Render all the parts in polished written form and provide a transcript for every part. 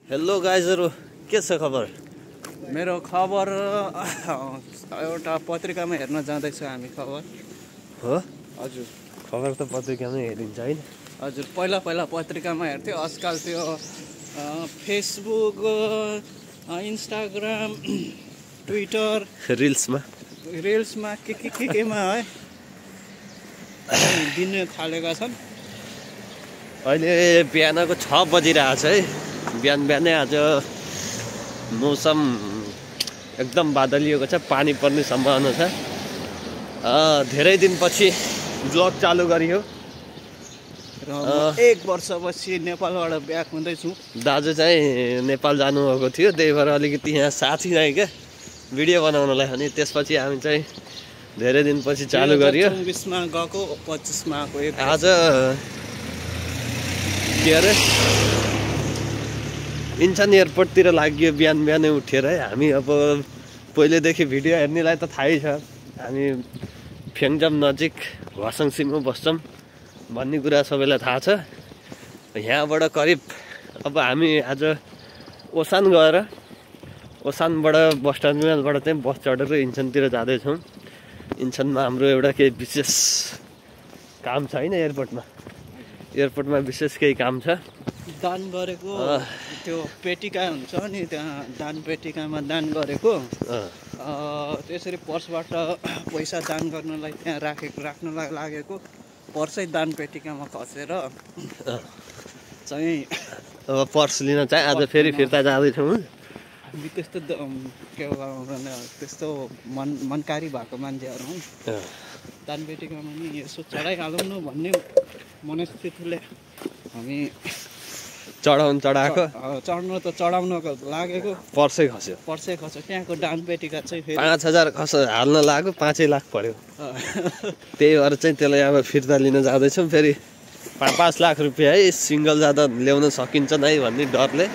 Hello गाइजहरु, के छ खबर? मेरो खबर एउटा पत्रिकामा हेर्न जाँदैछु हामी खबर। हो? हजुर। खबर त पत्रिकामै हेरिन्छ हैन? हजुर, पहिला पत्रिकामा हेर्थ्यो, आजकल त्यो फेसबुक, इन्स्टाग्राम, ट्विटर, रिल्समा केमा है दिने थालेका छन्। अहिले बिहानको 6 बजिरहेछ है। बिहानै आज मौसम एकदम बादलिएको छ, पानी पर्ने सम्भावना छ। धेरै दिनपछि ब्लग चालु गरियो र 1 वर्षपछि नेपालबाट ब्याक हुँदैछु। दाजु चाहिँ नेपाल जानुभएको थियो, त्यही भएर अलिकति यहाँ साथी नै क्या भिडियो बनाउनलाई। अनि त्यसपछि हामी चाहिँ धेरै दिनपछि चालु गरियो। 24 मा गएको, 25 मा आएको। आज के अरे इन्सान एयरपोर्टतिर लाग्यो बिहानै उठेर है। हामी अब पहिलेदेखि भिडियो हेर्नेलाई त थाहै छ, हामी फ्याङजाम नजिक घरसँगसिममा बस्छौँ भन्ने कुरा सबैलाई थाहा छ। यहाँबाट करिब अब हामी आज ओसान गएर ओसानबाट बस टर्मिनलबाट चाहिँ बस चढेर इन्सनतिर जाँदैछौँ। इन्सनमा हाम्रो एउटा केही विशेष काम छ होइन, एयरपोर्टमा विशेष केही काम छ। दान गरेको त्यो पेटिका हुन्छ नि, त्यहाँ दान पेटिकामा दान गरेको, त्यसरी पर्सबाट पैसा दान गर्नलाई त्यहाँ राख्नलाई लागेको पर्सै दान पेटिकामा खसेर चाहिँ अब पर्स लिन चाहिँ आज फेरि फिर्ता जाँदैछौँ। हामी त्यस्तो त्यस्तो मनकारी भएको मान्छेहरू हौँ। दान पेटिकामा नि यसो चढाइहालौँ न भन्ने मनस्थितिले हामी चढाउनु चढ्नु त चढाउनको लागेको पर्सै खस्यो। त्यहाँको दान पेटिका चाहिँ 5000 हाल्न लाग्यो, 5 लाख पर्यो। त्यही भएर चाहिँ त्यसलाई अब फिर्ता लिन जाँदैछौँ। फेरि 5 लाख रुपियाँ है सिङ्गल जाँदा ल्याउन सकिन्छ नै भन्ने डरले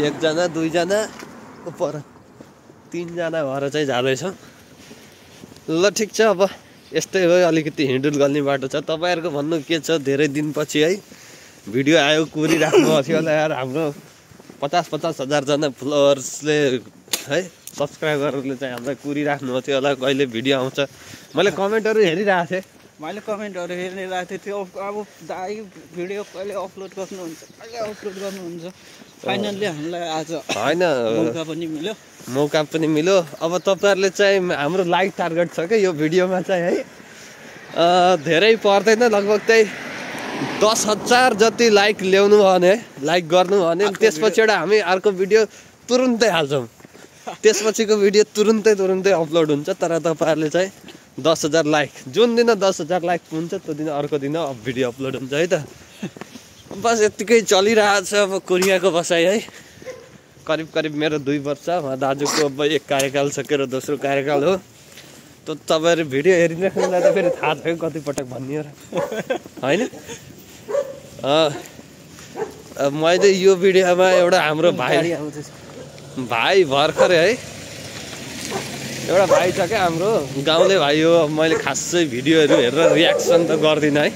1 जना 2 जना पर 3 जना भएर चाहिँ जाँदैछौँ। ल ठिक छ, अब यस्तै हो, अलिकति हिँडुल गर्ने बाटो छ। तपाईँहरूको भन्नु के छ? धेरै दिनपछि है भिडियो आयो, कुरिराख्नु थियो होला यार। हाम्रो 50 हजार जना फलोवर्सले है, सब्सक्राइबरहरूले चाहिँ हामीलाई कुरिराख्नु थियो होला कहिले भिडियो आउँछ। मैले कमेन्टहरू हेरिरहेको थिएँ। त्यो अब दाइ भिडियो कहिले अपलोड गर्नुहुन्छ। फाइनल्ली हामीलाई आज होइन मौका पनि मिल्यो। अब तपाईँहरूले चाहिँ हाम्रो लाइक टार्गेट छ क्या यो भिडियोमा चाहिँ है, धेरै पर्दैन, लगभग चाहिँ 10,000 जति लाइक ल्याउनु भने, लाइक गर्नु भने त्यसपछि एउटा हामी अर्को भिडियो तुरुन्तै हाल्छौँ। त्यसपछिको भिडियो तुरुन्तै अपलोड हुन्छ। तर तपाईँहरूले चाहिँ 10,000 लाइक, जुन दिन 10,000 लाइक हुन्छ त्यो दिन अर्को दिन भिडियो अपलोड हुन्छ है त। बस यत्तिकै चलिरहेछ अब कोरियाको बसाइ है। करिब मेरो 2 वर्ष, दाजुको अब 1 कार्यकाल सकेर दोस्रो कार्यकाल हो। त तपाईँहरू भिडियो हेरिराख्नुलाई त फेरि थाहा थियो कतिपटक भन्ने होइन। मैले यो भिडियोमा एउटा हाम्रो भाइ भर्खरै है, एउटा भाइ छ क्या हाम्रो गाउँले भाइ हो। मैले खासै भिडियोहरू हेरेर रियाक्सन त गर्दिनँ है।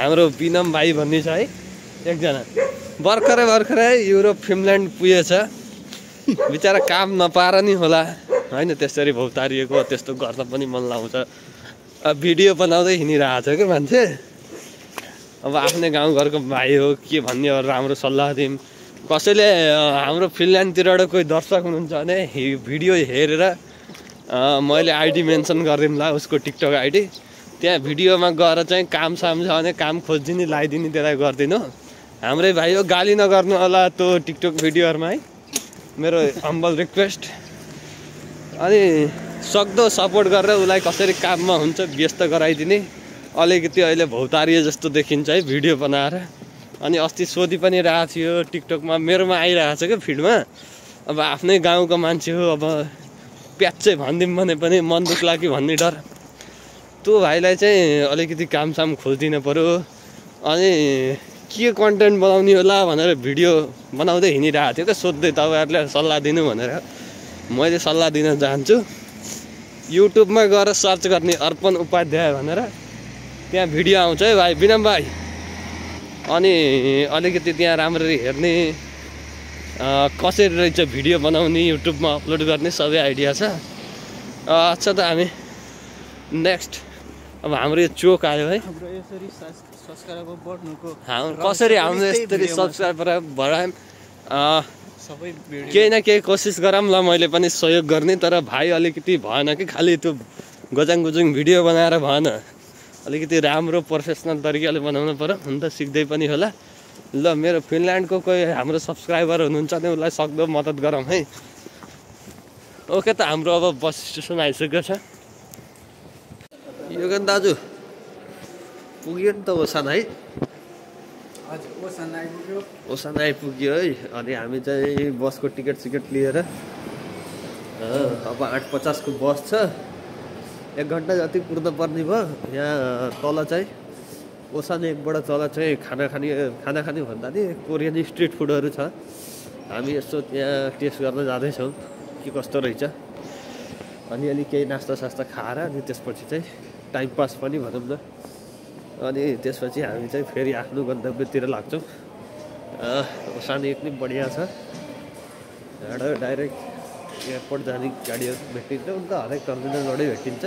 हाम्रो पिनम भाइ भन्ने छ है, एकजना भर्खरै युरोप फिनल्यान्ड पुगेछ। बिचरा काम नपाएर नि होला होइन, त्यसरी भौतारिएको। त्यस्तो गर्न पनि मन लाउँछ। भिडियो बनाउँदै हिँडिरहेको छ क्या मान्छे। अब आफ्नै गाउँघरको भाइ हो, के भन्ने हो, राम्रो सल्लाह दिउँ। कसैले हाम्रो फिनल्यान्डतिरबाट कोही दर्शक हुनुहुन्छ भने भिडियो हेरेर मैले आइडी मेन्सन गरिदिउँ ला, उसको टिकटक आइडी। त्यहाँ भिडियोमा गएर चाहिँ काम छ भने काम खोजिदिने, लगाइदिने, त्यसलाई गरिदिनु। हाम्रै भाइ हो, गाली नगर्नु होला त्यो टिकटक भिडियोहरूमा है, मेरो हम्बल रिक्वेस्ट। अनि सक्दो सपोर्ट गरेर उसलाई कसरी काममा हुन्छ व्यस्त गराइदिने। अलिकति अहिले भौतारिए जस्तो देखिन्छ है भिडियो बनाएर। अनि अस्ति सोधि पनि रहेको थियो टिकटकमा, मेरोमा आइरहेको छ क्या फिडमा। अब आफ्नै गाउँको मान्छे हो, अब प्याच्चै भनिदिउँ भने पनि मन दुख्ला कि भन्ने डर। त्यो भाइलाई चाहिँ अलिकति कामसाम खोजिदिनु पऱ्यो। अनि के कन्टेन्ट बनाउने होला भनेर भिडियो बनाउँदै हिँडिरहेको थियो क्या, सोध्दै तपाईँहरूले सल्लाह दिनु भनेर। मैले सल्लाह दिन चाहन्छु, युट्युबमा गएर सर्च गर्ने अर्पण उपाध्याय भनेर, त्यहाँ भिडियो आउँछ है भाइ, विनम भाइ। अनि अलिकति त्यहाँ राम्ररी हेर्ने, कसरी रहेछ भिडियो बनाउने युट्युबमा अपलोड गर्ने सबै आइडिया छ। अच्छा त हामी नेक्स्ट अब हाम्रो यो चोक आयो है, कसरी हाम्रो यसरी सब्सक्राइबर बढायौँ। केही न केही कोसिस गरौँ ल, मैले पनि सहयोग गर्ने। तर भाइ अलिकति भएन कि खालि त्यो गजाङ गुजुङ भिडियो बनाएर भएन, अलिकति राम्रो प्रोफेसनल तरिकाले बनाउनु पऱ्यो। हुन त सिक्दै पनि होला। ल मेरो फिनल्यान्डको कोही हाम्रो सब्सक्राइबर हुनुहुन्छ भने उसलाई सक्दो मद्दत गरौँ है। ओके त हाम्रो अब बस स्टेसन आइसकेको छ। योगन दाजु पुग्यो नि त ओसान है, ओसान आइपुग्यो है। अनि हामी चाहिँ बसको टिकट सिकेट लिएर अब 8:50 को बस छ, 1 घन्टा जति कुर्नु पर्ने भयो। यहाँ तल चाहिँ ओसान 1बाट तल चाहिँ खाना खाने भन्दा नि कोरियन स्ट्रिट फुडहरू छ। हामी यसो त्यहाँ टेस्ट गर्न जाँदैछौँ के कस्तो रहेछ। अलिअलि केही नास्ता सास्ता खाएर अनि त्यसपछि चाहिँ टाइम पास पनि भनौँ न। अनि त्यसपछि हामी चाहिँ फेरि आफ्नो गन्तव्यतिर लाग्छौँ। ओसान एकदमै बढिया छ, यहाँबाट डाइरेक्ट एयरपोर्ट जाने गाडीहरू भेटिन्छ, उनका हरेक टर्मिनलबाटै भेटिन्छ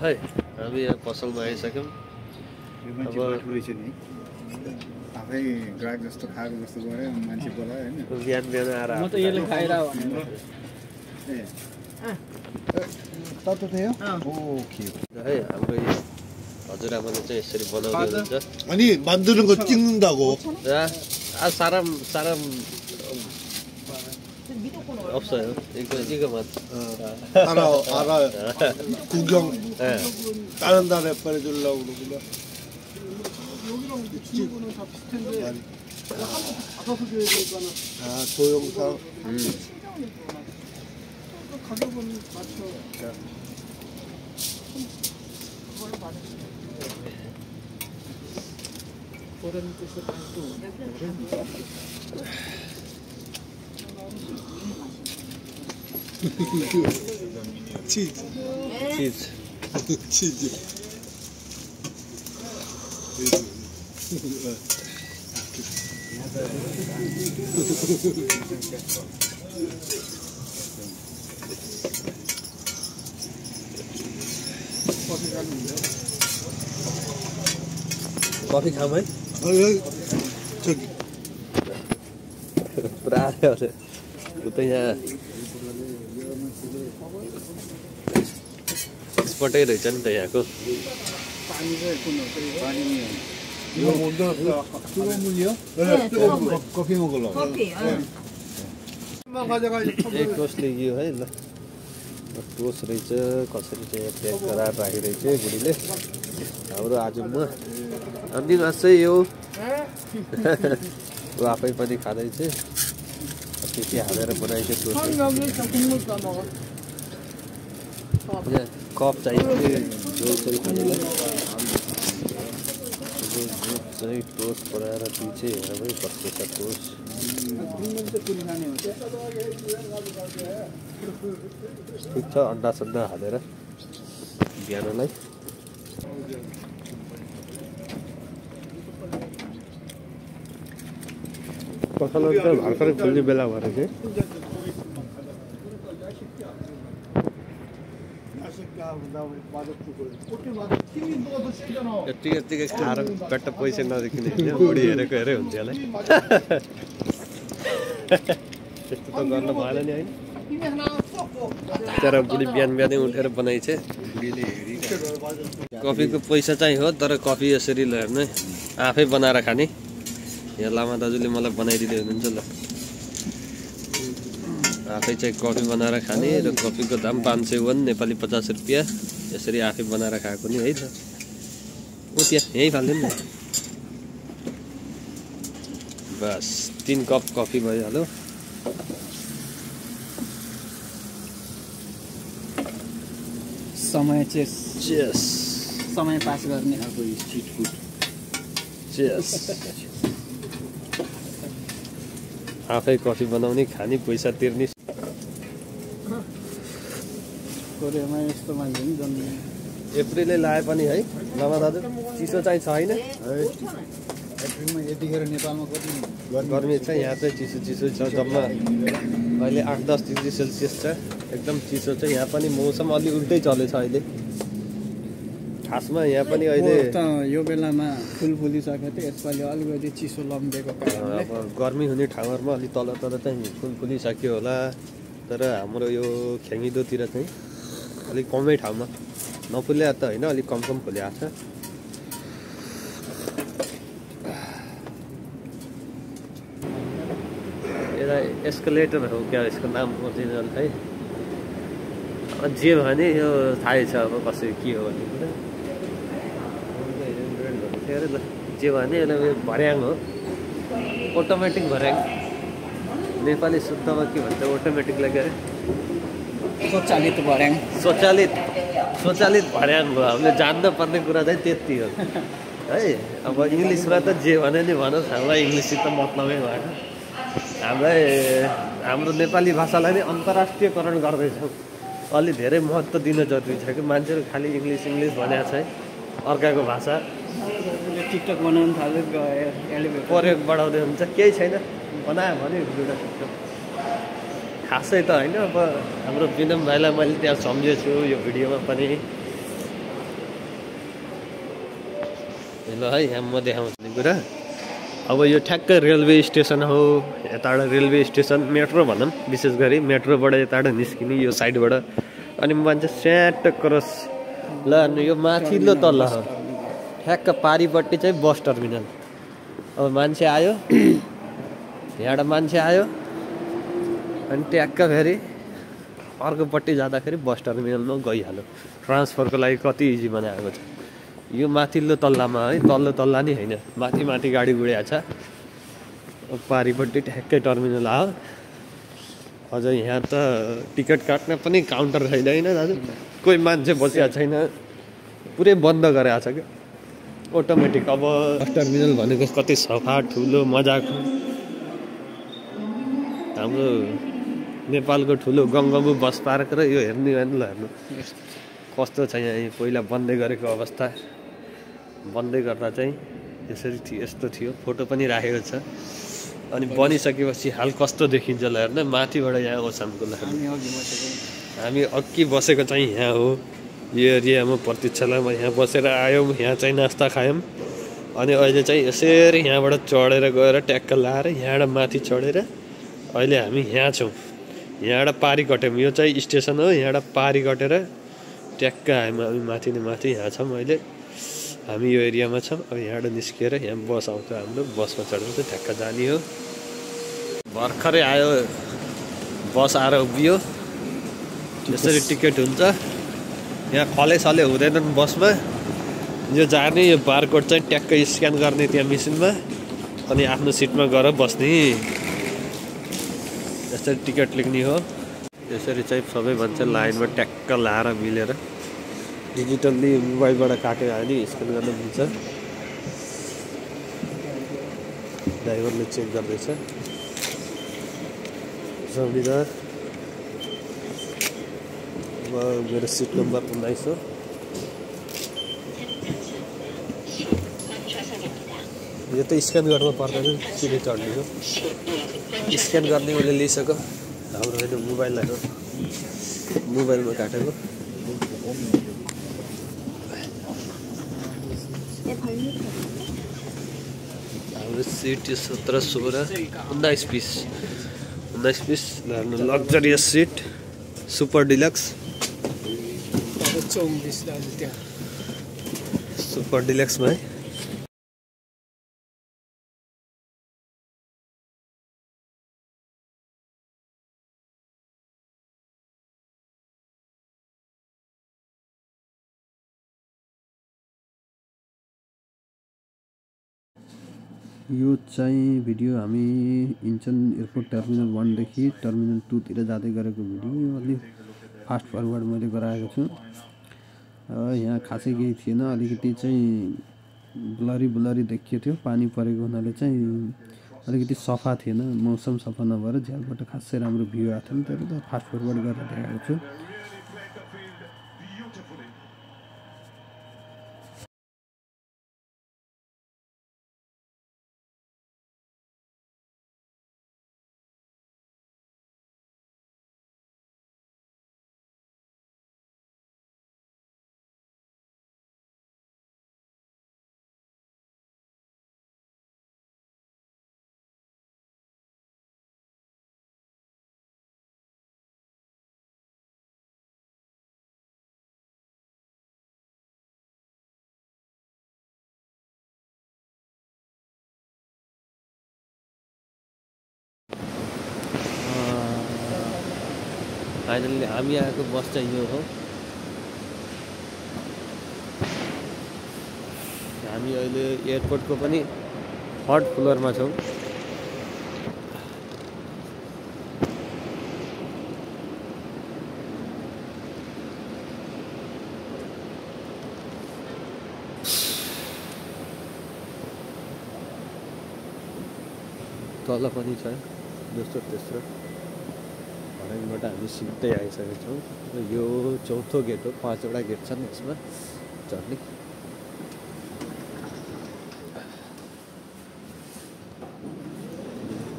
है। हामी यहाँ पसलमा आइसक्यौँ। अब आफै ग्राहक जस्तो खाएको जस्तो गऱ्यो मान्छे बोलायो होइन। बिहान आएर म त यसले खाएर ततो थियो ओके है। हाम्रो यो हजुरआमाले चाहिँ यसरी बनाउँदै हुनुहुन्छ। अनि 만드는 거 찍는다고 사람 없어요. 이거만 알아요. 구경 다른 나라에 보내주려고 그러구나. 아 동영상. 가격은 맞춰. 치즈. कफी खाऊँ है। 저기 पुरा उतै यहाँ स्पटै रहेछ नि त यहाँको। 이거 먼저 뜨거운 물이요? 네, 뜨거운 물. 커피 먹으려고. 커피. 한번 가져가야지. टोस्ट लियो है। ल टोस्ट रहेछ, कसरी चाहिँ प्याक गराएर राखिरहेछ बुढीले हाम्रो आजुमा। अनि चाहिँ यो ऊ आफै पनि खाँदैछ, के हालेर बनाइछ टोस्ट। यहाँ कप चाहियो झोल खानेलाई, चाहिँ टोस्ट बनाएर दिन्छ। हेर पनि कस्तो छ टोस्ट। ठिक छ, अन्डा सन्डा हालेर बिहानलाई। पसलहरू त भर्खरै खोल्ने बेला भएर चाहिँ यत्तिकै खाएर पेट पैसा नदेखिने बुढी हेरेको हेरे हुन्छ होला। त्यस्तो त गर्न भएन नि होइन। तर बुढी बिहानै उठेर बनाइछ। कफीको पैसा चाहिँ हो, तर कफी यसरी हेर्नु आफै बनाएर खाने। यहाँ लामा दाजुले मलाई बनाइदिँदै हुनुहुन्छ। ल आफै चाहिँ कफी बनाएर खाने र कफीको दाम 501 नेपाली 50 रुपियाँ। यसरी आफै बनाएर खाएको नि है त। ओ त्यहाँ यहीँ फाल्दैन नि। बस 3 कप कफी भइहाल्यो। समय पास गर्ने अब स्ट्रिट फुड। आफै कफी बनाउने, खाने, पैसा तिर्ने। कोरियामा यस्तो मान्छे नि जन्मिन्छ। एप्रिलले लाए पनि है लामा दाजु चिसो चाहिँ छैन। एप्रिलमा यतिखेर नेपालमा कति गर्मी छ यहाँ चाहिँ चिसो छ जम्मा अहिले 8-10 डिग्री सेल्सियस छ एकदम चिसो छ यहाँ पनि मौसम अलि उल्टै चलेछ अहिले खासमा यहाँ पनि अहिले यो बेलामा फुल फुलिसकेको थियो यसपालि अलिकति चिसो लम्बिएको कारणले अब गर्मी हुने ठाउँहरुमा अलि तल चाहिँ फुल फुलिसक्यो होला तर हाम्रो यो खेङिदोतिर चाहिँ अलिक कमै ठाउँमा नफुल्या त हैन अलिक कम फुलिएको छ एस्केलेटर हो क्या यसको नाम ओरिजिनल है जे भने यो थाहै छ अब कसरी के हो भन्ने कुरा जे भने यसलाई भर्याङ हो अटोमेटिक भर्याङ नेपाली शुद्धमा के भन्छ अटोमेटिकलाई के अरे स्वचालित भर्याङ स्वचालित भर्याङ हो हामीले जान्न पर्ने कुरा चाहिँ त्यति हो है अब इङ्ग्लिसमा त जे भने नि भनोस् हामीलाई इङ्ग्लिससित मतलबै भएन हाम्रो नेपाली भाषालाई नै अन्तर्राष्ट्रियकरण गर्दैछौँ अलि धेरै महत्त्व दिन जरुरी छ कि मान्छेहरू खालि इङ्ग्लिस भनेको छ है अर्काको भाषा टिकटक बनाउनु थाल्यो प्रयोग बढाउँदै हुन्छ केही छैन बनायो भने दुईवटा टिकटक खासै त होइन अब हाम्रो विनम भाइलाई मैले त्यहाँ सम्झेछु यो भिडियोमा पनि ल है यहाँ म देखाउँछु नि कुरा अब यो ठ्याक्कै रेलवे स्टेसन हो यताबाट रेलवे स्टेसन मेट्रो भनौँ विशेष गरी मेट्रोबाट यताबाट निस्किने यो साइडबाट अनि मान्छे स्याट क्रस ल यो माथिल्लो तल हो ठ्याक्क पारिपट्टि चाहिँ बस टर्मिनल अब मान्छे आयो यहाँबाट मान्छे आयो अनि ट्याक्क फेरि अर्कोपट्टि जाँदाखेरि बस टर्मिनलमा गइहाल्यो ट्रान्सफरको लागि कति इजी बनाएको छ यो माथिल्लो तल्लामा है तल्लो तल्ला नि होइन माथि गाडी गुडिया छ पारिपट्टि ठ्याक्कै टर्मिनल आयो अझ यहाँ त टिकट काट्न पनि काउन्टर छैन होइन दाजु कोही मान्छे बसिएको छैन पुरै बन्द गरेको छ क्या अटोमेटिक अब बस टर्मिनल भनेको कति सफा ठुलो मजाको हाम्रो नेपालको ठुलो गङ्गबु बस पार्क र यो हेर्ने ल हेर्नु कस्तो छ यहाँ पहिला बन्दै गरेको अवस्था बन्दै गर्दा चाहिँ यसरी थियो यस्तो थियो फोटो पनि राखेको छ अनि बनिसकेपछि हाल कस्तो देखिन्छ ल हेर्न माथिबाट यहाँ ओछामको लागि हामी अघि बसेको चाहिँ यहाँ हो यो एरियामा प्रतीक्षालयमा यहाँ बसेर आयौँ यहाँ चाहिँ नास्ता खायौँ अनि अहिले चाहिँ यसरी यहाँबाट चढेर गएर ट्याक्क लाएर यहाँबाट माथि चढेर अहिले हामी यहाँ छौँ यहाँबाट पारी कट्यौँ यो चाहिँ स्टेसन हो यहाँबाट पारी कटेर ट्याक्क हामी माथि नै माथि यहाँ छौँ अहिले हामी यो एरियामा छौँ अब यहाँबाट निस्किएर यहाँ बस आउँछ हाम्रो बसमा चढेर चाहिँ ठ्याक्क जाने हो भर्खरै आयो बस आएर उभियो यसरी टिकट हुन्छ यहाँ खलेसले हुँदैनन् बसमा यो जाने यो बारकोड चाहिँ ट्याक्क स्क्यान गर्ने त्यहाँ मेसिनमा अनि आफ्नो सिटमा गएर बस्ने यसरी टिकट लेख्ने हो यसरी चाहिँ सबै मान्छे लाइनमा ट्याक्क लाएर मिलेर डिजिटल्ली मोबाइलबाट काट्यो भने स्क्यान गर्न मिल्छ ड्राइभरले चेक गर्दैछ जमिदार मेरो सिट नम्बर 19 हो यो त स्क्यान गर्नु पर्दैन सिधै चढ्ने हो स्क्यान गर्ने उसले लिइसक्यो हाम्रो होइन मोबाइललाई हो मोबाइलमा काटेको हाम्रो seat 17, 16, 19 piece luxurious seat super deluxe super डिलक्समा है यो चाहिँ भिडियो हामी इन्चन एयरपोर्ट टर्मिनल 1 देखि टर्मिनल 2 तिर जाँदै गरेको भिडियो अलि फास्ट फरवर्ड मैले गराएको छु यहाँ खासै केही थिएन अलिकति चाहिँ ब्लरी देखियो थियो पानी परेको हुनाले चाहिँ अलिकति सफा थिएन मौसम सफा नभएर झ्यालबाट खासै राम्रो भ्यू आएको थिएन तर फास्ट फरवर्ड गरेर देखाएको छु फाइनल्ली हामी आएको बस चाहिँ यो हो। हामी अहिले एयरपोर्टको पनि 3rd फ्लोरमा छौँ। तल पनि छ दोस्रो तेस्रो हराइङबाट हामी सिधै आइसकेका छौँ। यो 4थो गेट हो, 5वटा गेट छन् यसमा चढ्ने।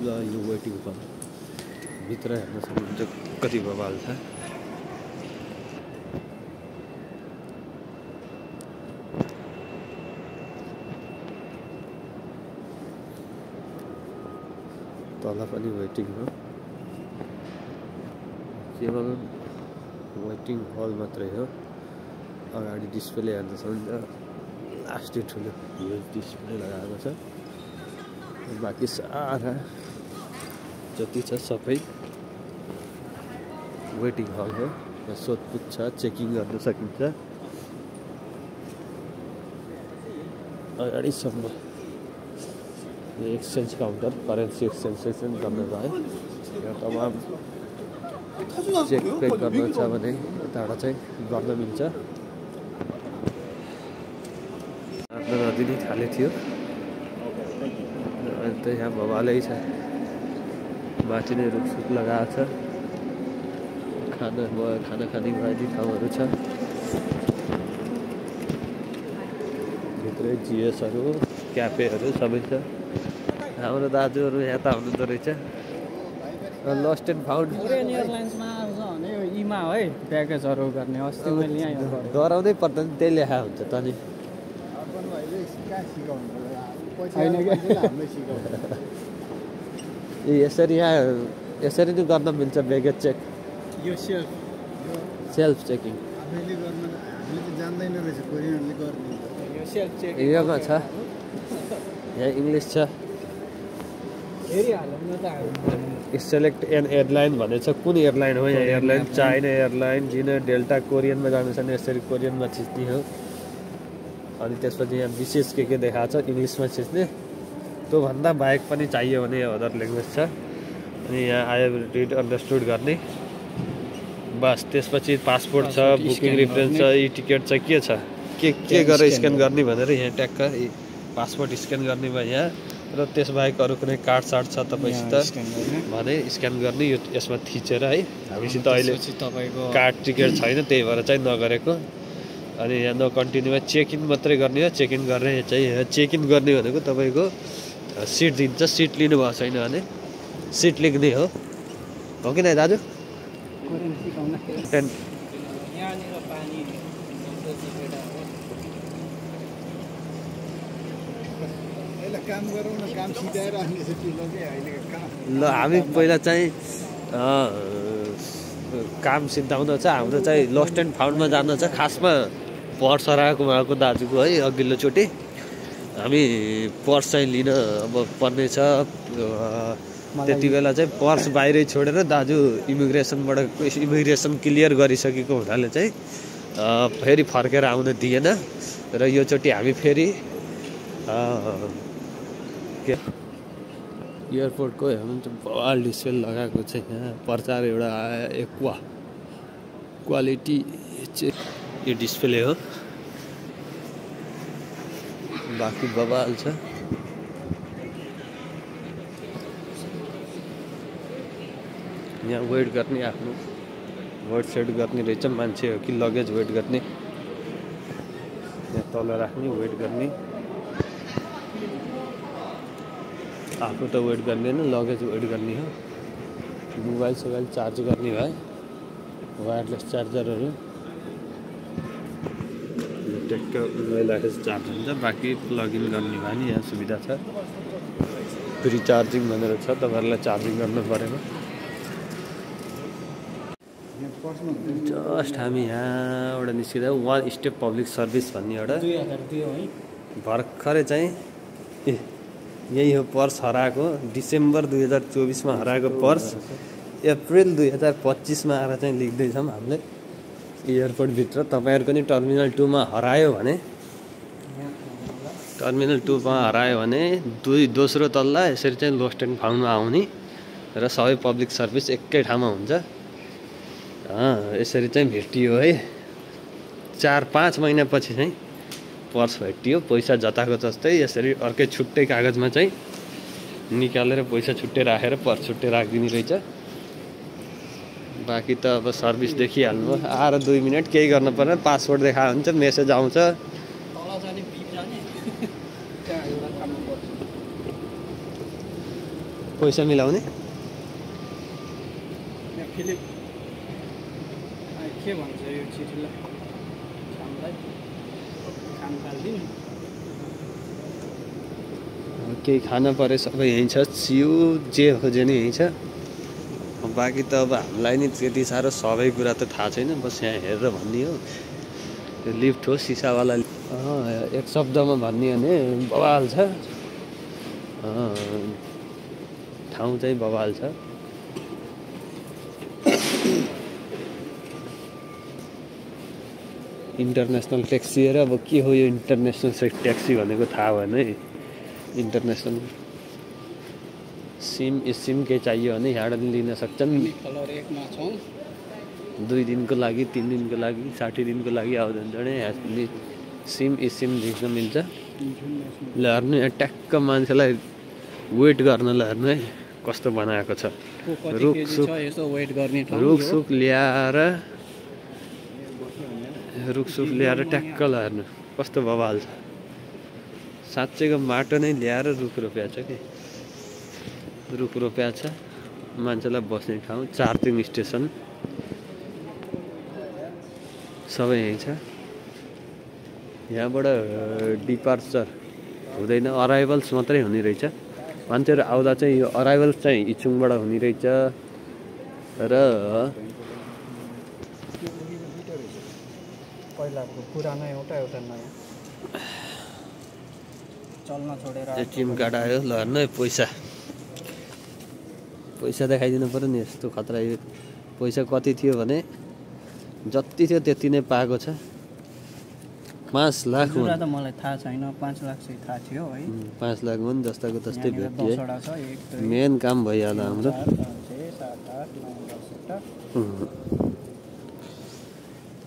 ल यो वेटिङ हल भित्र हेर्न सक्नुहुन्छ कति बवाल छ। तल पनि वेटिङ हो, केवल वेटिङ हल मात्रै हो। अगाडि डिस्प्ले हेर्न सक्नुहुन्छ, लास्टै ठुलो ह्युज डिस्प्ले लगाएको छ। बाँकी सारा जति छ सबै वेटिङ हल हो। यहाँ सोधपुछ छ, चेकिङ गर्न सकिन्छ। अगाडिसम्म एक्सचेन्ज काउन्टर, करेन्सी एक्सचेन्ज गर्नु भयो। यहाँ तमाम चेक पेक गर्नु छ भने यताबाट चाहिँ गर्न मिल्छ। आफ्नो नदी नै खाली थियो, अहिले त यहाँ भवालै छ। माथि नै रुखसुख लगाएको छ, खाना खाने बाजी ठाउँहरू छ। भित्रै जिएसहरू, क्याफेहरू सबै छ। हाम्रो दाजुहरू यहाँ त हुनुहुँदो रहेछ। लस्ट एन्ड फाउन्ड एयरलाइन्समा आउँछ भने यो इमा है प्याकेजहरू गर्ने। अस्ति मैले यहाँ डराउँदै पर्दैन, त्यही लेखा हुन्छ त नि। यसरी यहाँ यसरी नै गर्न मिल्छ बेगेज चेक। यो सेल्फ चेकिङ यो सेल्फ चेक योमा छ। यहाँ इङ्ग्लिस छ। सेलेक्ट एन एयरलाइन भनेछ। कुन एयरलाइन हो? यहाँ एयरलाइन चाइना एयरलाइन, जिना, डेल्टा। कोरियनमा जानु छ भने यसरी कोरियनमा छिच्ने हो। अनि त्यसपछि यहाँ विशेष के देखाएको छ इङ्ग्लिसमा छिच्ने। त्योभन्दा बाहेक पनि चाहियो भने अदर ल्याङ्ग्वेज छ। अनि यहाँ आयो रिड अन्डरस्टुड गर्ने बस। त्यसपछि पासपोर्ट छ, बुकिङ रेफरेन्स छ, ई टिकट छ, के छ के गरेर स्क्यान गर्ने भनेर यहाँ ट्याक्क पासपोर्ट स्क्यान गर्ने भयो यहाँ। र त्यसबाहेक अरू कुनै कार्ड सार्ड छ तपाईँसित भने स्क्यान गर्ने। यो यसमा थिचेर है। हामीसित अहिले तपाईँको कार्ड टिकट छैन, त्यही भएर चाहिँ नगरेको। अनि यहाँ नकन्टिन्यूमा चेक इन मात्रै गर्ने हो। चेक इन गर्ने चाहिँ यहाँ चेक इन गर्ने भनेको तपाईँको सिट दिन्छ। सिट लिनुभएको छैन भने सिट लेख्ने हो कि नै दाजु? ल हामी पहिला चाहिँ काम सिद्धाउन चाहिँ हाम्रो चाहिँ लस्ट एन्ड फाउन्डमा जान छ। खासमा पर्स हराएको उहाँको दाजुको है अघिल्लोचोटि। हामी पर्स चाहिँ लिन अब पर्नेछ। त्यति बेला चाहिँ पर्स बाहिरै छोडेर दाजु इमिग्रेसन क्लियर गरिसकेको हुनाले चाहिँ फेरि फर्केर आउन दिएन। र योचोटि हामी फेरि एयरपोर्टको हेर्नुहुन्छ बवाल डिस्प्ले लगाएको छ। यहाँ प्रचार एउटा एक्वा क्वालिटी यो डिस्प्ले हो। बाँकी बवाल छ। यहाँ वेट गर्ने, आफ्नो वेट सेट गर्ने रहेछ मान्छे हो कि लगेज वेट गर्ने। यहाँ तल राख्ने, वेट गर्ने। आफू त वेट गर्दैन, लगेज वेट गर्ने हो। मोबाइल सोबाइल चार्ज गर्ने भयो, वायरलेस चार्जरहरू ट्याक्क मोबाइल चार्ज हुन्छ। बाँकी प्लगइन गर्ने भयो नि यहाँ सुविधा छ। फ्री चार्जिङ भनेर छ, तपाईँहरूलाई चार्जिङ गर्नु परेन। जस्ट हामी यहाँबाट निस्किँदा वान स्टेप पब्लिक सर्भिस भन्ने एउटा भर्खरै चाहिँ यही हो पर्स हराएको। डिसेम्बर 2024 मा हराएको पर्स अप्रिल 2025मा आएर चाहिँ लेख्दैछौँ हामीले एयरपोर्टभित्र। तपाईँहरूको नि टर्मिनल 2मा हरायो भने दोस्रो तल्ला यसरी चाहिँ लोस्ट एन्ड फाउन्डमा आउने र सबै पब्लिक सर्भिस एकै ठाउँमा हुन्छ। यसरी चाहिँ भेटियो है। 4-5 महिनापछि चाहिँ पर्स भेटियो, पैसा जताको जस्तै यसरी अर्कै छुट्टै कागजमा चाहिँ निकालेर पैसा छुट्टै राखेर पर्स छुट्टै राखिदिने रहेछ। बाँकी त अब सर्भिस देखिहाल्नु, आएर 2 मिनट केही गर्नु पर्दैन, पासवर्ड देखा हुन्छ, मेसेज आउँछ। पैसा मिलाउने के भन्छ यो चिठीलाई केही खान परे सबै यहीँ छ, चिउ जे खोजे नि यहीँ छ। बाँकी त अब हामीलाई नि त्यति साह्रो सबै कुरा त थाहा छैन, बस यहाँ हेरेर भन्ने हो। त्यो लिफ्ट हो सिसावाला, एक शब्दमा भन्ने हो भने बवाल छ। ठाउँ चाहिँ बवाल छ। इन्टरनेसनल ट्याक्सी र अब के हो यो इन्टरनेसनल ट्याक्सी भनेको थाहा भएन है। इन्टरनेसनल सिम के चाहियो भने यहाँबाट लिन सक्छन्। 2 दिनको लागि, 3 दिनको लागि, 60 दिनको लागि आउँदैन भने यहाँ सिम लेख्न मिल्छ। ल हेर्नु यहाँ ट्याक्क मान्छेलाई वेट गर्नलाई हेर्नु है कस्तो बनाएको छ। रुखसुख ल्याएर ट्याक्क हेर्नु कस्तो बवाल छ। साँच्चैको माटो नै ल्याएर रुख रोप्या छ कि, रुख रोप्या छ। मान्छेलाई बस्ने ठाउँ, चार्जिङ स्टेसन सबै यहीँ छ। यहाँबाट डिपार्चर हुँदैन, अराइभल्स मात्रै हुने रहेछ। मान्छेहरू आउँदा चाहिँ यो अराइभल्स चाहिँ इचुङबाट हुने रहेछ र पहिलाको पुरानो एउटा नयाँ चल्न छोडेर एटिएम कार्ड आयो। ल हेर्नु है पैसा देखाइदिनु पऱ्यो नि। यस्तो खतरा यो पैसा कति थियो भने जति थियो त्यति नै पाएको छ। 5 लाख त मलाई थाहा छैन, 5 लाख चाहिँ थाहा थियो है। 5 लाख पनि जस्ताको तस्तै भेटिए। मेन काम भइहाल्यो हाम्रो।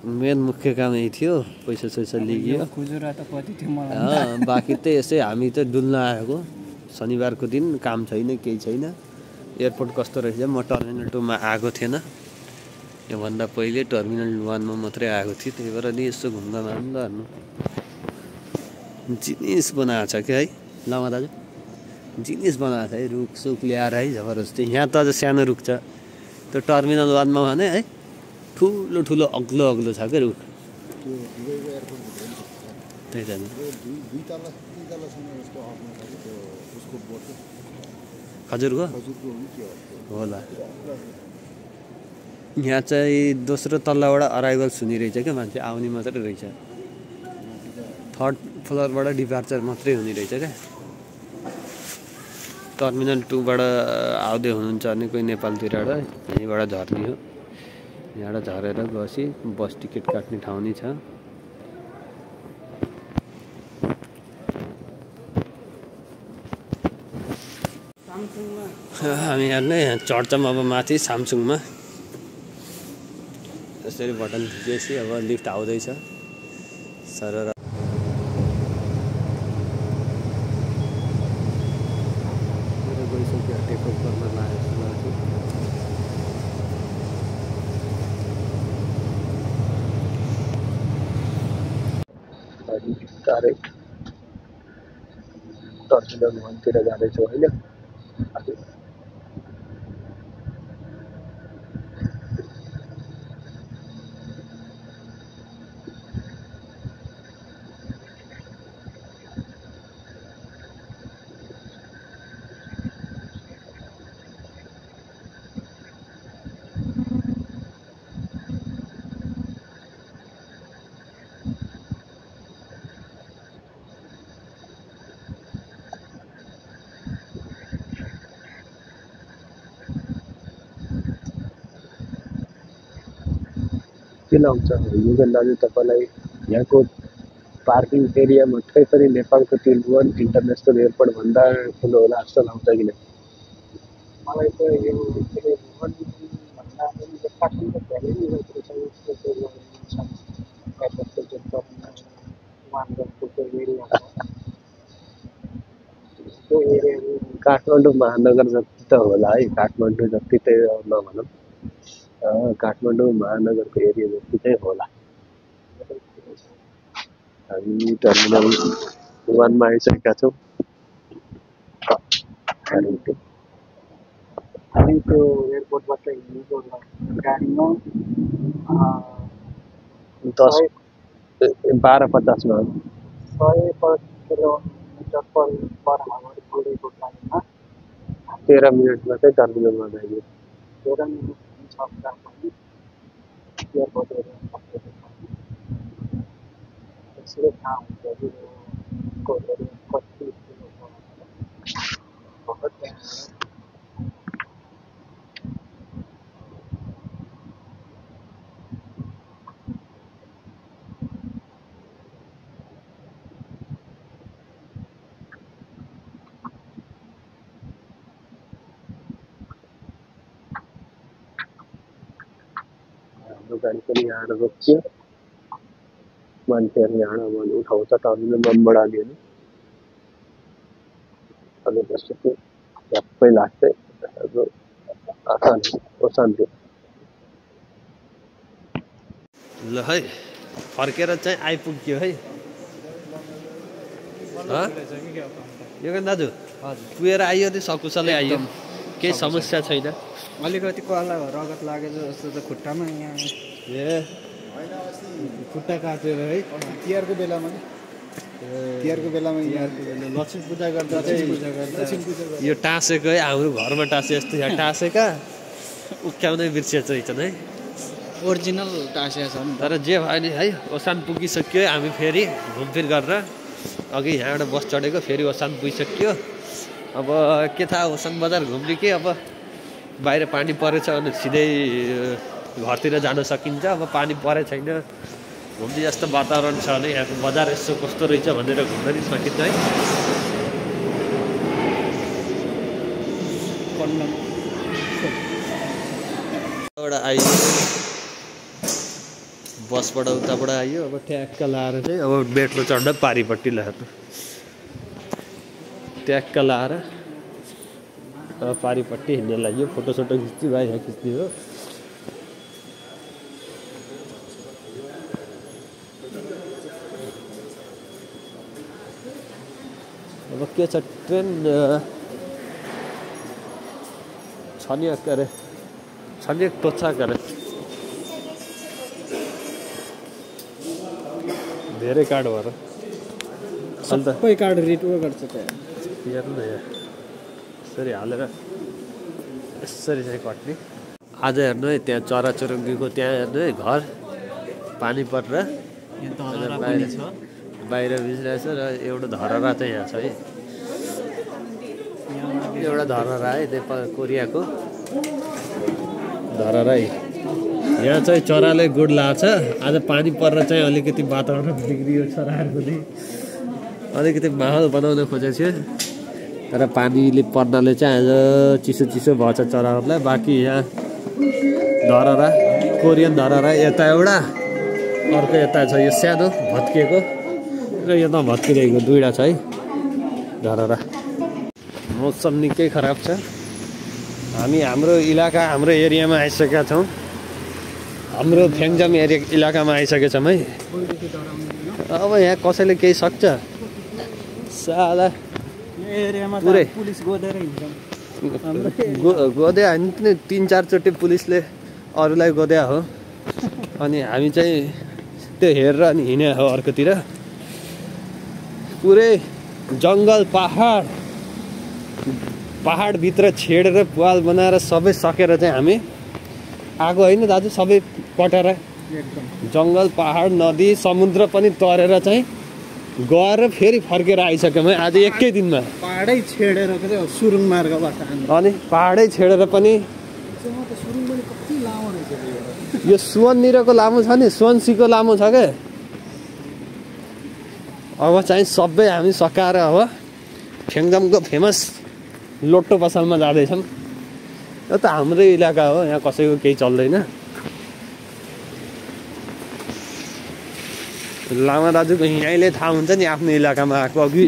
मेन मुख्य काम यही थियो, पैसा लिइयो। बाँकी त यसै हामी त डुल्न आएको। शनिबारको दिन काम छैन, केही छैन। एयरपोर्ट कस्तो रहेछ, म टर्मिनल 2मा आएको थिएन, योभन्दा पहिले टर्मिनल 1मा मात्रै आएको थिएँ। त्यही भएर नि यसो घुम्न मान्दा हेर्नु जिनिस बनाएको छ क्या है। लामा दाजु जिनिस बनाएको छ है, रुखसुख ल्याएर है जबरजस्ती। यहाँ त अझ सानो रुख छ, त्यो टर्मिनल 1मा भने है ठुलो अग्लो छ क्या रुख। त्यही त खजुरको होला। यहाँ चाहिँ दोस्रो तल्लाबाट अराइभल्स हुने रहेछ क्या, मान्छे आउने मात्रै रहेछ। 3rd फ्लोरबाट डिपार्चर मात्रै हुने रहेछ क्या। टर्मिनल 2बाट आउँदै हुनुहुन्छ भने कोही नेपालतिरबाट यहीँबाट झर्ने हो। यहाँबाट झरेर गएपछि बस टिकट काट्ने ठाउँ नै छ। हामी हेर्नु यहाँ चढ्छौँ अब माथि सामसुङमा। त्यसरी बटन थिचेपछि अब लिफ्ट आउँदैछ सरर। गइसक्यो, टेकअप गर्न लागेको डाइरेक्ट टर्मिनल 1तिर जाँदैछु होइन। कति लाउँछ युगल दाजु तपाईँलाई यहाँको पार्किङ एरियामा खै पनि नेपालको त्रिभुवन इन्टरनेसनल एयरपोर्ट भन्दा ठुलो होला जस्तो लाग्छ किन? मलाई त यो त्रिभुवन भन्दा पनि काठमाडौँ धेरै नै काठमाडौँ महानगर जति त होला है, काठमाडौँ जति त नभनौँ, काठमाडौँ महानगरको एरिया जति चाहिँ होला। हामी टर्मिनल 1 मा आइसकेका छौँ। हामी त्यो एयरपोर्टबाट हिँडेको गाडीमा 12:50 मा 100 किलोमिटर पर आवर कुदेको गाडीमा 13 मिनटमा चाहिँ टर्मिनलमा जाइयो। 13 मिनट सक्दा पनि एयरपोर्ट एरिया त्यसले थाहा हुन्छ कि यो कति हाम्रो गाडी पनि यहाँ रोकियो। मान्छेहरू यहाँ उठाउँछ टर्मिनल 1 बाट अलिअलि, अनि त्यसपछि झ्याप्पै लाग्छ। अशान्ति। ल है फर्केर चाहिँ आइपुग्यो है। यो दाजु पुगेर आइयो नि सकुशलै आइयो, केही समस्या छैन। अलिकति कला रगत लागेको जस्तो त खुट्टामा यहाँ ए खुट्टा काटेर है तिहारको बेलामा लक्ष्मी पूजा गर्दा चाहिँ यो टाँसेको है, हाम्रो घरमा टाँसे जस्तो यहाँ टाँसेका उक्याउँदै बिर्सिएछ है। ओरिजिनल टाँसिया छ नि। तर जे भयो नि है, ओसान पुगिसक्यो। हामी फेरि घुमफिर गरेर अघि यहाँबाट बस चढेको, फेरि ओसान पुगिसक्यो। अब के थाहा ओसान बजार घुम्ने कि अब बाहिर पानी परेछ अनि सिधै घरतिर जान सकिन्छ। अब पानी परे छैन, घुम्ने जस्तो वातावरण छ भने यहाँको बजार यसो कस्तो रहेछ भनेर घुम्न नि सकिन्छ है। एउटा आइयो बसबाट उताबाट आइयो। अब ट्याक्क लाएर चाहिँ अब मेट्रो चढ्दा पारिपट्टि लाएर ट्याक्क लाएर अब पारिपट्टि हिँड्न लाग्यो। फोटोसोटो खिच्छु भाइ, यहाँ खिच्ने हो। अब के छ ट्रेन छनिक टोच्छ करे धेरै कार्ड भएर सबै कार्ड रिटुवा गर्छ त हेर्नु न यहाँ यसरी हालेर यसरी चाहिँ कट्ने। आज हेर्नु है त्यहाँ चराचुरुङ्गीको त्यहाँ हेर्नु है घर पानी परेर बाहिर भिजिरहेछ र एउटा धरहरा चाहिँ यहाँ छ है। एउटा धरहरा है नेपाल कोरियाको धरहरा है। यहाँ चाहिँ चराले गुड लाग्छ। आज पानी परेर चाहिँ अलिकति वातावरण बिग्रियो, चराहरूको नि अलिकति माहौल बनाउन खोजेको थियो। तर पानीले पर्नाले चाहिँ आज चिसो चिसो भएछ चराहरूलाई। बाँकी यहाँ धरहरा कोरियन धरहरा यता एउटा, अर्को यता छ यो सानो भत्किएको र यो नभत्किरहेको दुईवटा छ है धरहरा। मौसम निकै खराब छ। हामी हाम्रो एरियामा आइसकेका छौँ। हाम्रो फ्याङ्जाम इलाकामा आइसकेका छौँ है। अब यहाँ कसैले केही सक्छ साला पुरै पुलिस गोदेर हिँड्छ। गोद्या होइन 3-4 चोटि पुलिसले अरूलाई गोद्या हो। अनि हामी चाहिँ त्यो हेरेर अनि हिँड्या हो अर्कोतिर। पुरै जङ्गल पहाडभित्र छेडेर पुवाल बनाएर सबै सकेर चाहिँ हामी आएको होइन दाजु। सबै कटेर जङ्गल पहाड नदी समुद्र पनि तरेर चाहिँ गएर फेरि फर्केर आइसक्यौँ है आज एकै दिनमा। पहाडै छेडेर सुरुङ मार्गबाट अनि पहाडै छेडेर पनि सुरुङ पनि कति लामो रहेछ यो सुवननिरको लामो छ नि, सुवनसीको लामो छ के। अब चाहिँ सबै हामी सकाएर अब फेङजामको फेमस लोटो पसलमा जाँदैछौँ। यो त हाम्रै इलाका हो, यहाँ कसैको केही चल्दैन। लामा दाजुको यहीँले थाहा हुन्छ नि आफ्नो इलाकामा आएको अघि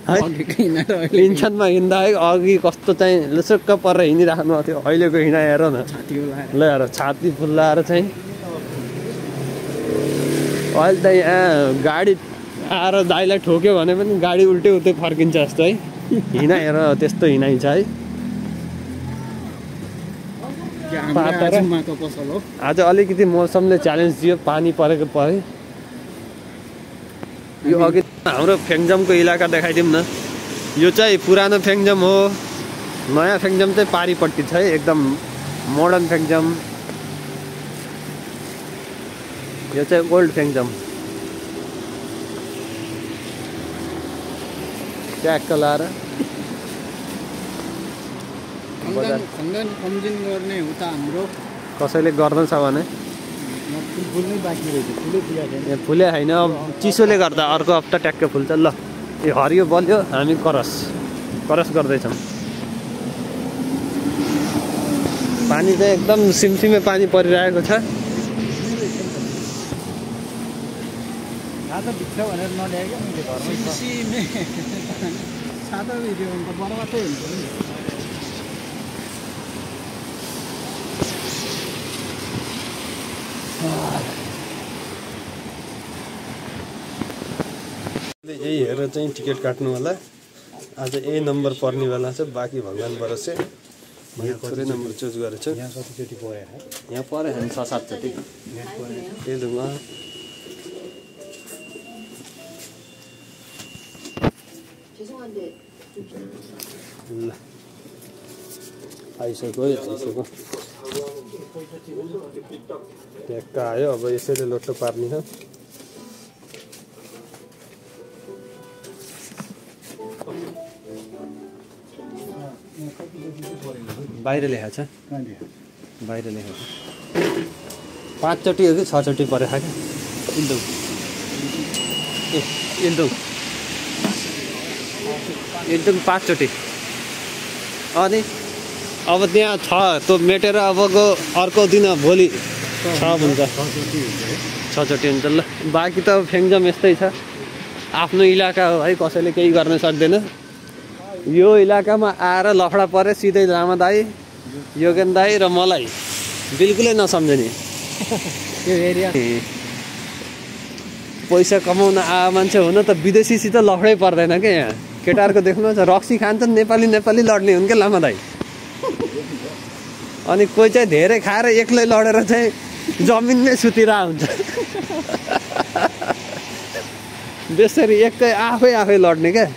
इन्सनमा हिँड्दा है अघि कस्तो चाहिँ लुसुक्क परेर हिँडिराख्नु भएको थियो, अहिलेको हिँडा हेर न। ल हेर छाती फुल्लाएर चाहिँ अहिले त यहाँ गाडी आएर दाइलाई ठोक्यो भने पनि गाडी उल्टै उल्टै फर्किन्छ जस्तो है। हिँडा हेर त्यस्तो हिँडाइ छ है। आज अलिकति मौसमले च्यालेन्ज दियो, पानी परेको परे। यो अघि हाम्रो फेङजामको इलाका देखाइदिउँ न। यो चाहिँ पुरानो फेङजाम हो, नयाँ फेङजाम चाहिँ पारिपट्टि छ है, एकदम मोडर्न फेङजाम। यो चाहिँ ओल्ड फेङजाम। ट्याक्क लाएर कसैले गर्दछ भने फुले होइन, अब चिसोले गर्दा अर्को हप्ता ट्याक्क फुल्छ। ल यो हरियो बल्यो, हामी करस गर्दैछौँ। पानी चाहिँ एकदम सिमसिमे पानी परिरहेको छ। यही हेरेर चाहिँ टिकट काट्नु होला। आज ए नम्बर पर्ने बेला छ, बाँकी भगवान् भरोसे। यहाँ थोरै नम्बर चुज गरेको छु। यहाँ कतिचोटि पऱ्यो? यहाँ पऱ्यो भने 6-7 चोटि। ए लुगा ल आइसक्यो है, आइसक्यो। ट्याक्क आयो। अब यसैले लोटो पार्ने छ। बाहिर लेखा छ, बाहिर लेखा छ। 5 चोटि हो कि 6 चोटि परेको क्या। एकदम एकदम 5 चोटि। अनि अब त्यहाँ छ त्यो मेटेर अबको अर्को दिन भोलि 6 हुन्छ, 6 चोटि हुन्छ। ल बाँकी त फेङजाम यस्तै छ, आफ्नो इलाका हो है, कसैले केही गर्न सक्दैन। यो इलाकामा आएर लफडा परे सिधै लामा दाई, योगेन दाई र मलाई बिल्कुलै नसम्झने। पैसा कमाउन आए मान्छे हुन त विदेशीसित लफडै पर्दैन क्या। यहाँ केटाहरूको देख्नुहुन्छ रक्सी खान्छन्, नेपाली लड्ने हुन् क्या लामा दाई। अनि कोही चाहिँ धेरै खाएर एक्लै लडेर चाहिँ जमिनमै सुतिरहेको हुन्छ। बेसरी एकै आफै लड्ने क्या।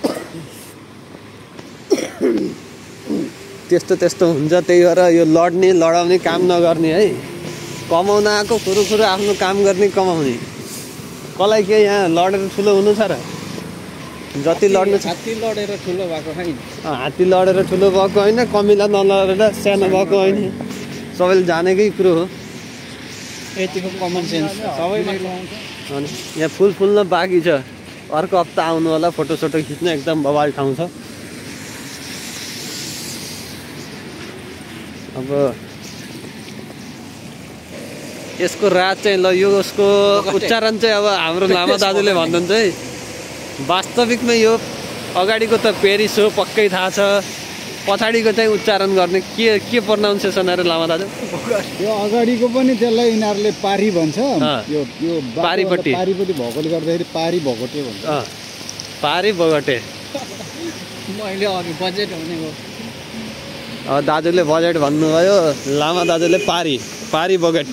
त्यस्तो हुन्छ। त्यही भएर यो लडाउने काम नगर्ने है। कमाउन आएको कुरो आफ्नो काम गर्ने, कमाउने। कसलाई के यहाँ लडेर ठुलो हुनु छ र? जति लड्नु छ। हात्ती लडेर ठुलो भएको होइन, हात्ती लडेर ठुलो भएको होइन, कमिला नलडेर सानो भएको होइन। सबैले जानेकै कुरो हो। यतिको कमन सेन्स सबैले। अनि यहाँ फुल फुल्न बाँकी छ। अर्को हप्ता आउनु होला, फोटोसोटो खिच्न एकदम बवाल ठाउँ छ। अब यसको रात चाहिँ ल यो उसको उच्चारण चाहिँ अब हाम्रो लामा दाजुले भन्नुहुन्छ है। वास्तविकमा यो अगाडिको त पेरिस हो, पक्कै थाहा छ। पछाडिको चाहिँ उच्चारण गर्ने के प्रोनाउन्सिएसन अरे लामा दाजु? यो अगाडिको पनि त्यसलाई यिनीहरूले पारी भन्छ। यो पारीपट्टि भएकोले गर्दाखेरि पारी भगटे भन्छ। पारी बगटे। मैले अघि बजेट भनेको। दाजुले बजेट भन्नुभयो, लामा दाजुले पारी बगट।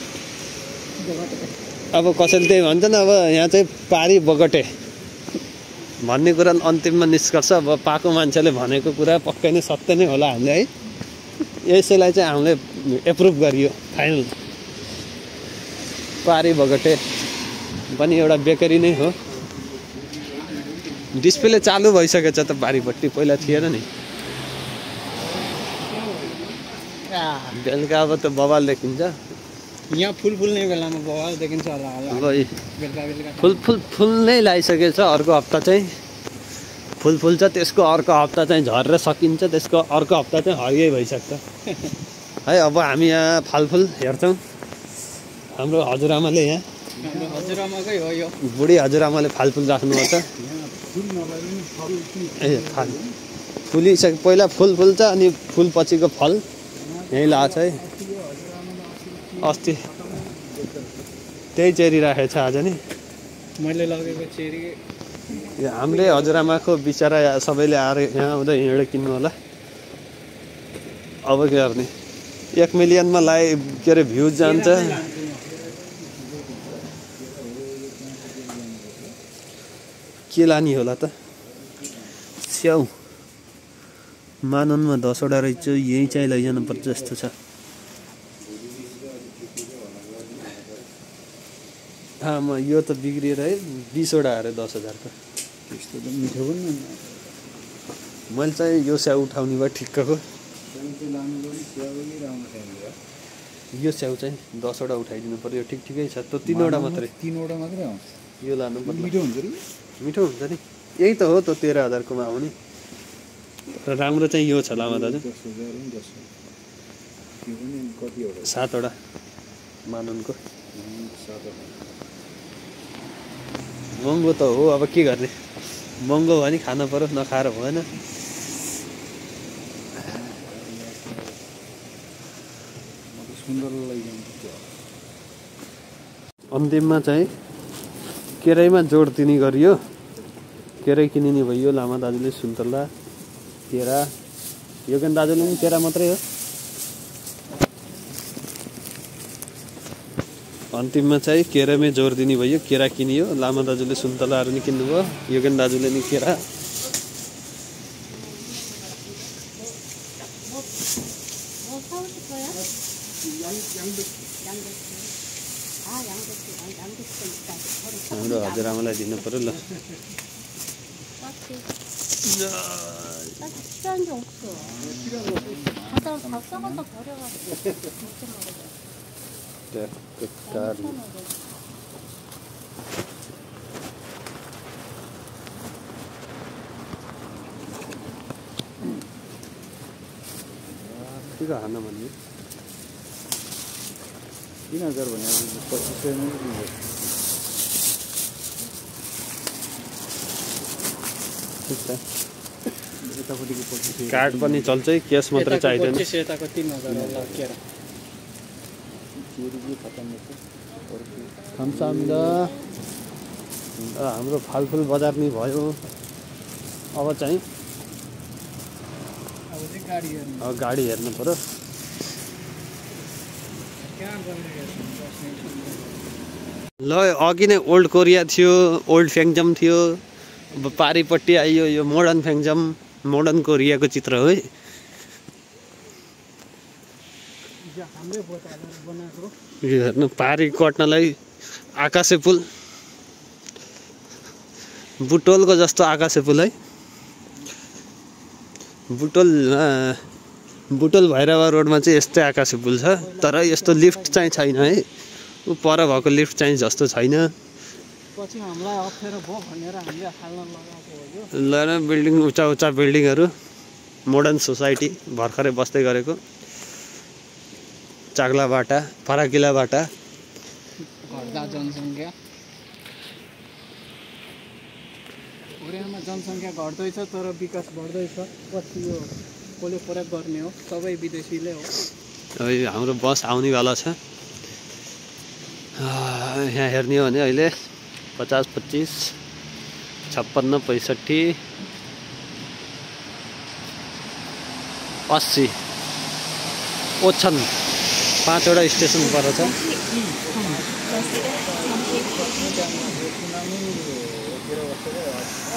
अब कसैले त्यही भन्छन्। अब यहाँ चाहिँ पारी बगटे भन्ने कुरा अन्तिममा निष्कर्ष। अब पाएको मान्छेले भनेको कुरा पक्कै नै सत्य नै होला हामीले है। यसैलाई चाहिँ हामीले एप्रुभ गरियो, फाइनल। पारी बगटे पनि एउटा बेकरी नै हो। डिस्प्ले चालु भइसकेछ त पारीपट्टि, पहिला थिएन नि। बेलुका अब त बवाल देखिन्छ। यहाँ फुल फुल्ने बेलामा बवाल देखिन्छ होला ल बेलुका बेलुका फुल नै लगाइसकेको छ। अर्को हप्ता चाहिँ फुल फुल्छ, त्यसको अर्को हप्ता चाहिँ झरेर सकिन्छ, त्यसको अर्को हप्ता चाहिँ हरियै भइसक्छ है। अब हामी यहाँ फलफुल हेर्छौँ। हाम्रो हजुरआमाले यहाँ हाम्रो हजुरआमाकै हो यो बुढी हजुरआमाले फलफुल राख्नुहुन्छ। ए फल फुलिसके पहिला फुल फुल्छ अनि फुल पछिको फल यहीँ लाग्छ है। अस्ति त्यही चेरी राखेको छ आज नि मैले लगेको चेरी। यो हाम्रै हजुरआमाको बिचरा सबैले आएर यहाँ आउँदा हिँडेर किन्नु होला। अब के गर्ने, 1 मिलियनमा के अरे भ्युज जान्छ। के लाने होला त? स्याउ माननमा 10 वटा रहेछ, यही चाहिँ लैजानु पर्छ जस्तो छ। यो त बिग्रिएर है 20 वटा अरे 10,000 त्यस्तो त मिठो पनि मैले चाहिँ यो स्याउ उठाउने भए ठिक्कको। यो स्याउ चाहिँ 10 वटा उठाइदिनु पर्यो, ठिकै छ। त 3 वटा मात्रै 3 वटा मात्रै आउँछ। यो लानु पर्छ। मिठो हुन्छ नि, मिठो हुन्छ नि। यही त हो त 13,000कोमा आउने। र राम्रो चाहिँ यो छ लामा दाजु। 7 वटा माननको। महँगो त हो, अब के गर्ने, महँगो भयो नि खानु पर्यो, नखाएर भएन। अन्तिममा चाहिँ केराईमा जोड दिने गरियो। केरै किनिने भयो। लामा दाजुले सुन्तला केरा, योगेन दाजुले पनि केरा मात्रै हो। अन्तिममा चाहिँ केरामै जोड दिने भयो। केरा किनियो, लामा दाजुले सुन्तलाहरू नि किन्नुभयो, योगेन दाजुले नि केरा। हाम्रो हजुरआमालाई दिनु पर्यो ल। 필요한 게 없어. 다 썩어서 버려가지고 끝까지. 키가 안 남았네. 3,000 भने 2500 नै दिन्छ। कार्ड पनि चल्छ, क्यास मात्र चाहिदैन। यताको 3,000 होला केरा। खम्साम्दा हाम्रो फलफुल बजार नि भयो। अब चाहिँ गाडी हेर्नु पर्यो। ल अघि नै ओल्ड कोरिया थियो, ओल्ड फ्याङ्जम थियो, अब पारिपट्टि आइयो यो मोडर्न फ्याङ्जम, मोडर्न कोरियाको चित्र हो है। यो हेर्नु, पारी कट्नलाई आकाशे पुल, बुटोलको जस्तो आकाशे पुल है। बुटोल भैरवा रोडमा चाहिँ यस्तै आकाशे पुल छ, तर यस्तो लिफ्ट चाहिँ छैन है। ऊ पर भएको लिफ्ट चाहिँ जस्तो छैन। ल बिल्डिङ, उच्चा उच्चा बिल्डिङहरू, मोडर्न सोसाइटी भर्खरै बस्दै गरेको। चाग्लाबाटा, फराकिलाबाटा। घट्दा जनसङ्ख्या, कोरियामा जनसङ्ख्या घट्दैछ तर विकास बढ्दैछ। पछि यो कसले प्रयोग गर्ने हो? सबै विदेशीले हो। हाम्रो बस आउनेवाला छ। यहाँ हेर्ने हो भने अहिले 50, 25, 56, 65, 80 ओछन 5 वटा स्टेसन पर छ।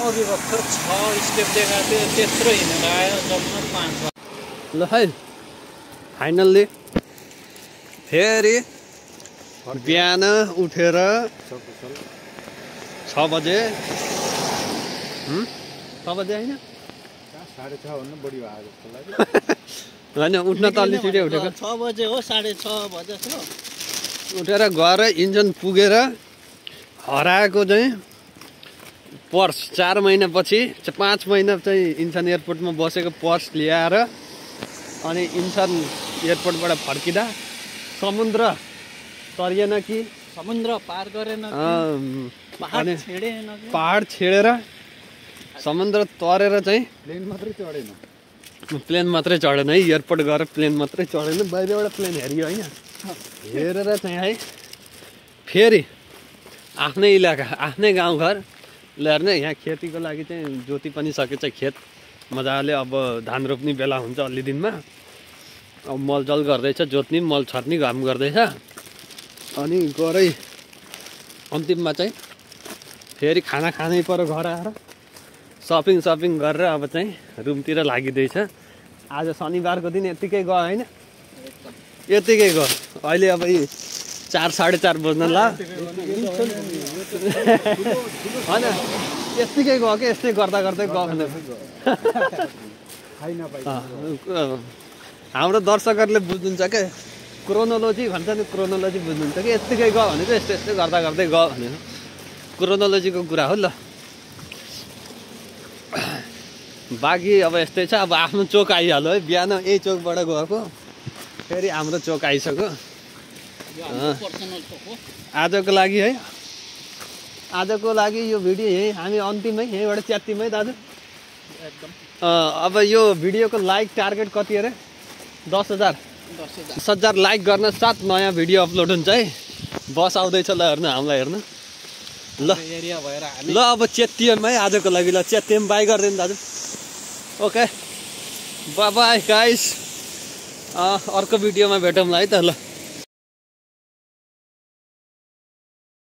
अघि भर्खर 6 स्टेप देखाएको थियो, त्यत्रो हिँडेर आयो, जम्मा 5। ल है फाइनल्ली फेरि बिहान उठेर 6 बजे 6 बजे होइन 6:30 भन्नु बढी भयो जस्तो लाग्यो। होइन, उठ्न त अलि छिटै उठेको। 6 बजे हो, 6:30 बजे छ। उठेर गएर इन्जन पुगेर हराएको चाहिँ पर्स 4 महिनापछि 5 महिना चाहिँ इन्सान एयरपोर्टमा बसेको पर्स ल्याएर अनि इन्सान एयरपोर्टबाट फर्किँदा समुद्र तरिएन कि समुद्र पार गरेन अनि छेडेन पहाड छेडेर समुद्र तरेर चाहिँ प्लेन मात्रै चढेन है एयरपोर्ट गएर प्लेन मात्रै चढेन बाहिरबाट प्लेन हेऱ्यो होइन हेरेर चाहिँ है फेरि आफ्नै इलाका आफ्नै गाउँघर ल्याएर नै यहाँ खेतीको लागि चाहिँ जोति पनि सकेछ खेत मजाले अब धान रोप्ने बेला हुन्छ अलि दिनमा अब मलजल गर्दैछ जोत्ने मल छर्ने काम गर्दैछ अनि गरै अन्तिममा चाहिँ फेरि खाना खानै पर्यो घर आएर सपिङ गरेर अब चाहिँ रुमतिर लागिँदैछ आज शनिबारको दिन यत्तिकै गयो होइन यत्तिकै गयो अहिले अब 4 साढे 4 बज्न ला होइन यत्तिकै गयो कि यस्तै गर्दा गर्दै गयो भने हाम्रो दर्शकहरूले बुझ्नुहुन्छ क्या क्रोनोलोजी भन्छ नि क्रोनोलोजी बुझ्नुहुन्छ कि यत्तिकै गयो भने चाहिँ यस्तै यस्तै गर्दा गर्दै गयो भनेर क्रोनोलोजीको कुरा हो ल बाँकी अब यस्तै छ अब आफ्नो चोक आइहाल्यो है बिहान यही चोकबाट गएको फेरि हाम्रो चोक आइसक्यो आजको लागि है आजको लागि यो भिडियो यही हामी अन्तिमै यहीँबाट च्यात्तिमै दाजु अब यो भिडियोको लाइक टार्गेट कति अरे 10,000 लाइक गर्न साथ नयाँ भिडियो अपलोड हुन्छ है बस आउँदैछ ल हेर्नु हामीलाई हेर्नु ल एरिया भएर ल अब च्यात्तियौँ है आजको लागि ल च्यात्तियौँ बाई गरिदिनु दाजु ओके बाई गाइस अर्को भिडियोमा भेटौँला है त ल